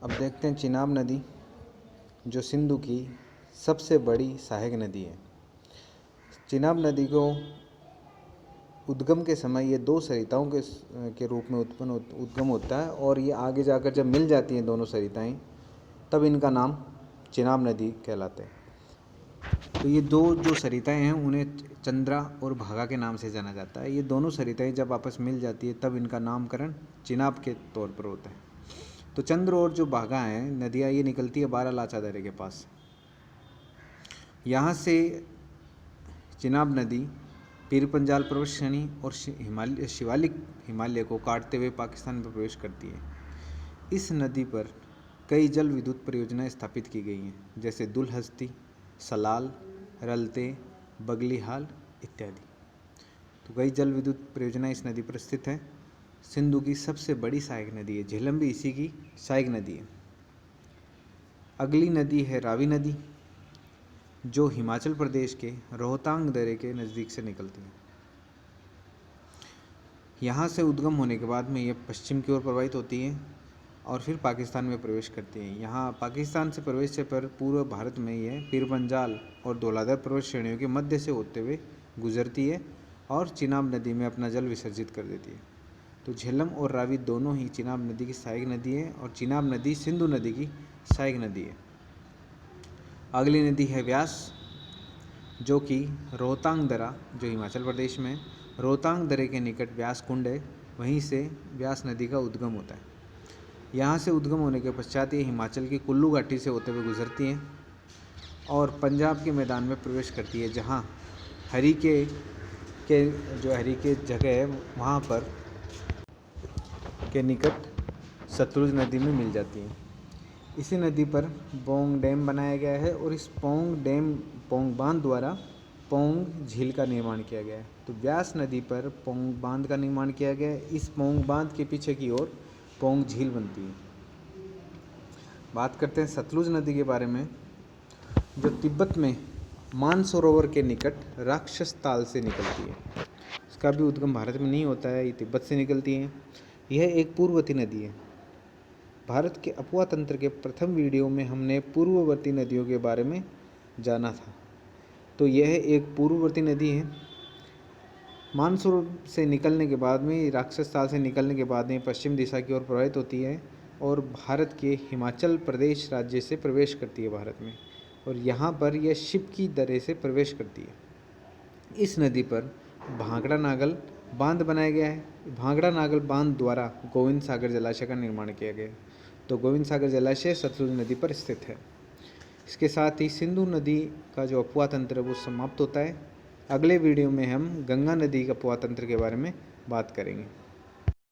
अब देखते हैं चिनाब नदी, जो सिंधु की सबसे बड़ी सहायक नदी है। चिनाब नदी को उद्गम के समय ये दो सरिताओं के रूप में उद्गम होता है और ये आगे जाकर जब मिल जाती हैं दोनों सरिताएं, तब इनका नाम चिनाब नदी कहलाते हैं। तो ये दो जो सरिताएं हैं उन्हें चंद्रा और भागा के नाम से जाना जाता है। ये दोनों सरिताएं जब आपस मिल जाती है तब इनका नामकरण चिनाब के तौर पर होता है। तो चंद्र और जो भागा हैं नदियाँ, ये निकलती है बारालाचा दर्रे के पास। यहाँ से चिनाब नदी पीर पंजाल पर्वत श्रेणी और शिवालिक हिमालय को काटते हुए पाकिस्तान में प्रवेश करती है। इस नदी पर कई जल विद्युत परियोजनाएं स्थापित की गई हैं, जैसे दुलहस्ती, सलाल, रलते, बगलीहाल इत्यादि। तो कई जल विद्युत परियोजनाएं इस नदी पर स्थित है। सिंधु की सबसे बड़ी सहायक नदी है। झेलम भी इसी की सहायक नदी है। अगली नदी है रावी नदी, जो हिमाचल प्रदेश के रोहतांग दर्रे के नज़दीक से निकलती है। यहाँ से उद्गम होने के बाद में यह पश्चिम की ओर प्रवाहित होती है और फिर पाकिस्तान में प्रवेश करती है। यहाँ पाकिस्तान से प्रवेश से पर पूर्व भारत में यह पीर पंजाल और धौलाधर पर्वत श्रेणियों के मध्य से होते हुए गुजरती है और चिनाब नदी में अपना जल विसर्जित कर देती है। तो झेलम और रावी दोनों ही चिनाब नदी की सहायक नदी है और चिनाब नदी सिंधु नदी की सहायक नदी है। अगली नदी है व्यास, जो कि रोहतांग दर्रा, जो हिमाचल प्रदेश में रोहतांग दर्रे के निकट व्यास कुंड है, वहीं से व्यास नदी का उद्गम होता है। यहाँ से उद्गम होने के पश्चात ये हिमाचल की कुल्लू घाटी से होते हुए गुजरती हैं और पंजाब के मैदान में प्रवेश करती है, जहाँ हरीके जगह है वहाँ पर के निकट सतलुज नदी में मिल जाती है। इसी नदी पर पौंग डैम बनाया गया है और इस पौंग बांध द्वारा पौंग झील का निर्माण किया गया है। तो व्यास नदी पर पौंग बांध का निर्माण किया गया है। इस पौंग बांध के पीछे की ओर पौंग झील बनती है। बात करते हैं सतलुज नदी के बारे में, जो तिब्बत में मानसरोवर के निकट राक्षस ताल से निकलती है। इसका भी उद्गम भारत में नहीं होता है, ये तिब्बत से निकलती है। यह एक पूर्ववर्ती नदी है। भारत के अपुआ तंत्र के प्रथम वीडियो में हमने पूर्ववर्ती नदियों के बारे में जाना था। तो यह एक पूर्ववर्ती नदी है। मानसरोवर से निकलने के बाद में, राक्षस ताल से निकलने के बाद में पश्चिम दिशा की ओर प्रवाहित होती है और भारत के हिमाचल प्रदेश राज्य से प्रवेश करती है भारत में, और यहाँ पर यह शिव की दर्रे से प्रवेश करती है। इस नदी पर भांगड़ा नागल बांध बनाया गया है। भांगड़ा नागल बांध द्वारा गोविंद सागर जलाशय का निर्माण किया गया है। तो गोविंद सागर जलाशय सतलुज नदी पर स्थित है। इसके साथ ही सिंधु नदी का जो अपुआ तंत्र है वो समाप्त होता है। अगले वीडियो में हम गंगा नदी का अपुआ तंत्र के बारे में बात करेंगे।